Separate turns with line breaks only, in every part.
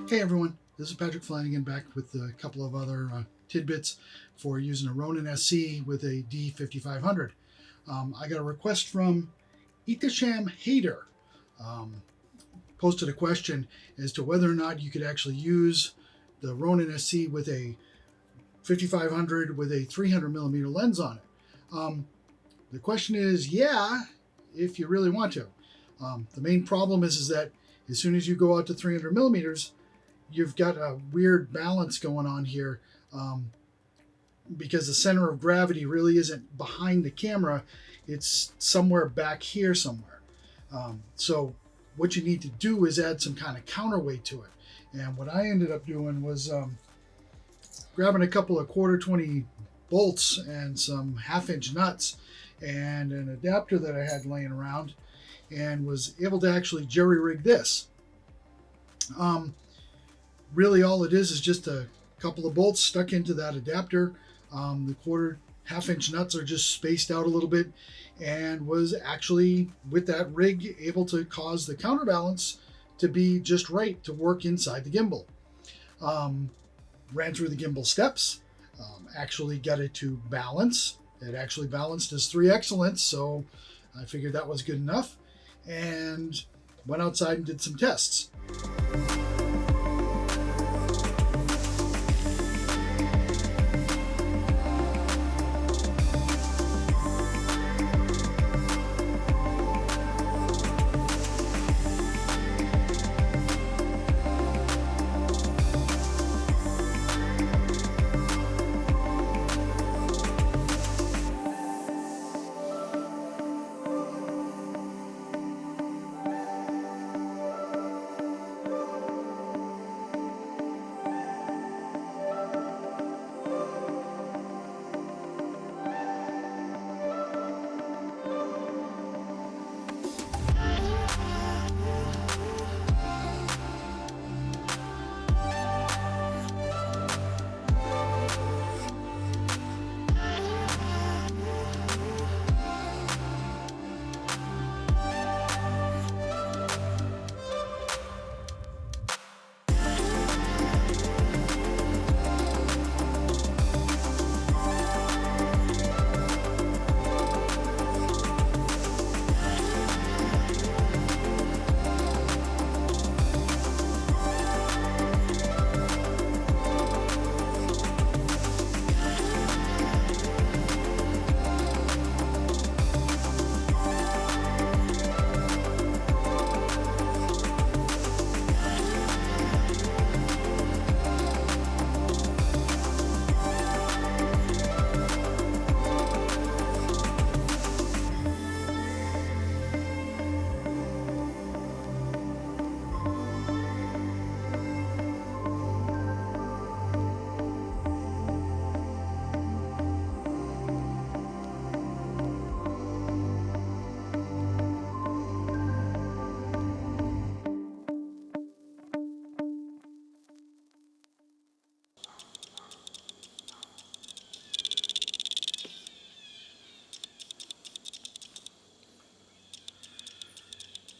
Hey everyone, this is Patrick Flanagan back with a couple of other tidbits for using a Ronin-SC with a D5500. I got a request from Itasham Hater. Posted a question as to whether or not you could actually use the Ronin-SC with a 5500 with a 300mm lens on it. The question is, yeah, if you really want to. The main problem is that as soon as you go out to 300mm, you've got a weird balance going on here because the center of gravity really isn't behind the camera. It's somewhere back here somewhere. So what you need to do is add some kind of counterweight to it. And what I ended up doing was grabbing a couple of 1/4-20 bolts and some 1/2-inch nuts and an adapter that I had laying around, and was able to actually jerry-rig this. Really all it is just a couple of bolts stuck into that adapter. The 1/4-1/2-inch nuts are just spaced out a little bit, and was actually, with that rig, able to cause the counterbalance to be just right to work inside the gimbal. Ran through the gimbal steps, actually got it to balance. It actually balanced as 3 excellence, so I figured that was good enough, and went outside and did some tests.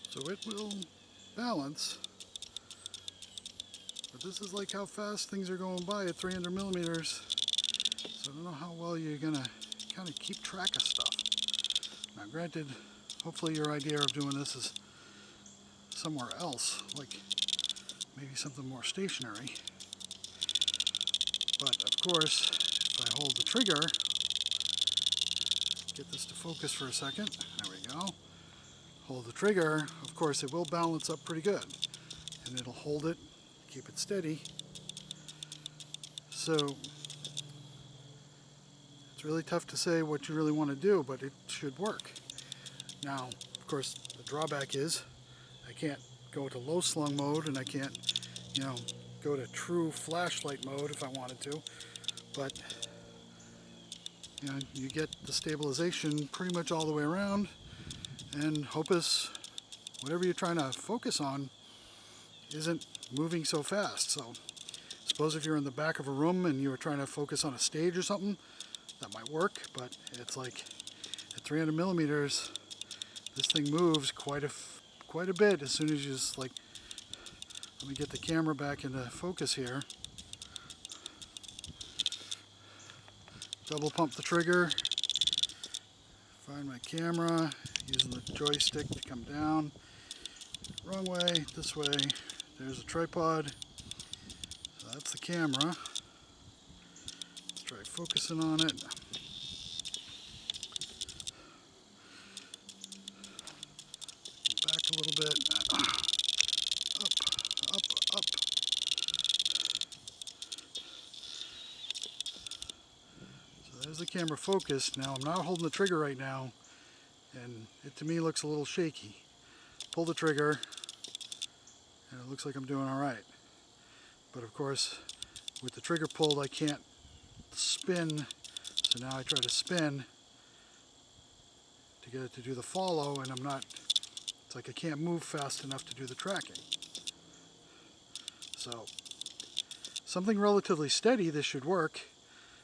So it will balance, but this is like how fast things are going by at 300mm. So I don't know how well you're gonna kind of keep track of stuff. Now granted, hopefully your idea of doing this is somewhere else, like maybe something more stationary. But of course, if I hold the trigger, get this to focus for a second, there we go. Hold the trigger, of course it will balance up pretty good, and it'll hold it, keep it steady. So it's really tough to say what you really want to do, but it should work. Now, of course, the drawback is I can't go to low slung mode, and I can't, go to true flashlight mode if I wanted to, but you get the stabilization pretty much all the way around, and whatever you're trying to focus on isn't moving so fast. So suppose if you're in the back of a room and you were trying to focus on a stage or something, that might work, but it's like at 300mm, this thing moves quite a bit as soon as you just like Let me get the camera back into focus here. Double pump the trigger. Find my camera, using the joystick to come down. Wrong way, this way. There's a tripod. So that's the camera. Let's try focusing on it. Back a little bit. Up, up, up. So there's the camera focused. Now I'm not holding the trigger right now, and it to me looks a little shaky. Pull the trigger, and it looks like I'm doing all right. But of course, with the trigger pulled, I can't spin. So now I try to spin to get it to do the follow, and I'm not, it's like I can't move fast enough to do the tracking. So something relatively steady, this should work.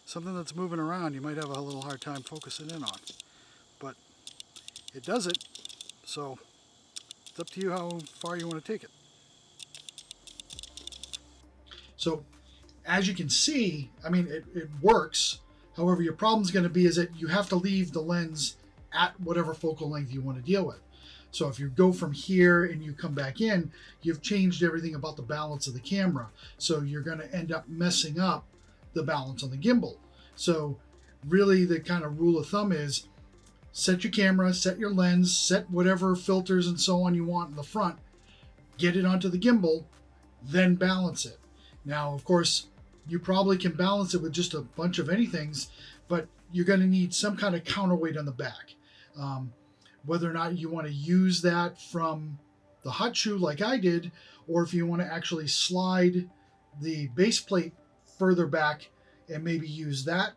Something that's moving around, you might have a little hard time focusing in on. But it does it, so it's up to you how far you want to take it. So as you can see, I mean, it works. However, your problem's going to be is that you have to leave the lens at whatever focal length you want to deal with. So if you go from here and you come back in, you've changed everything about the balance of the camera. So you're going to end up messing up the balance on the gimbal. So really the kind of rule of thumb is set your camera, set your lens, set whatever filters and so on you want in the front, get it onto the gimbal, then balance it. Now, of course, you probably can balance it with just a bunch of anythings, but you're going to need some kind of counterweight on the back. Whether or not you want to use that from the hot shoe like I did, or if you want to actually slide the base plate further back and maybe use that,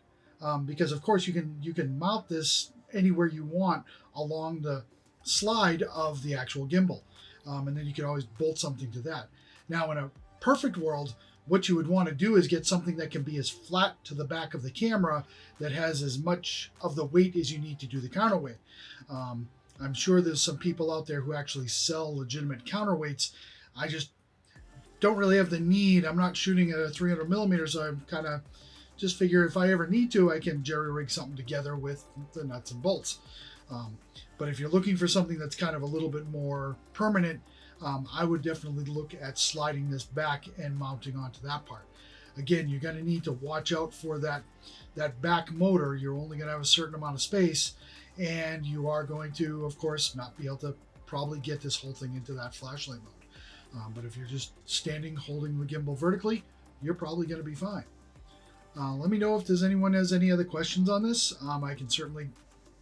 because of course you can mount this anywhere you want along the slide of the actual gimbal, and then you can always bolt something to that. Now, in a perfect world, what you would want to do is get something that can be as flat to the back of the camera that has as much of the weight as you need to do the counterweight. I'm sure there's some people out there who actually sell legitimate counterweights. I just don't really have the need. I'm not shooting at a 300 millimeter, so I'm kind of just figure if I ever need to, I can jerry rig something together with the nuts and bolts. But if you're looking for something that's kind of a little bit more permanent, I would definitely look at sliding this back and mounting onto that part. Again, you're going to need to watch out for that back motor. You're only going to have a certain amount of space, and you are going to, of course, not be able to probably get this whole thing into that flashlight mode. But if you're just standing holding the gimbal vertically, you're probably going to be fine. Let me know if there's anyone has any other questions on this. I can certainly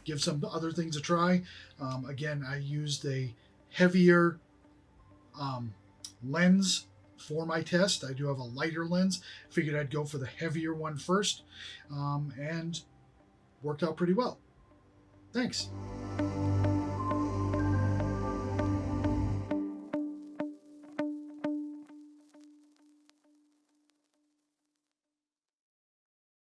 give some other things a try. Again, I used a heavier lens for my test. I do have a lighter lens. Figured I'd go for the heavier one first, and worked out pretty well. Thanks.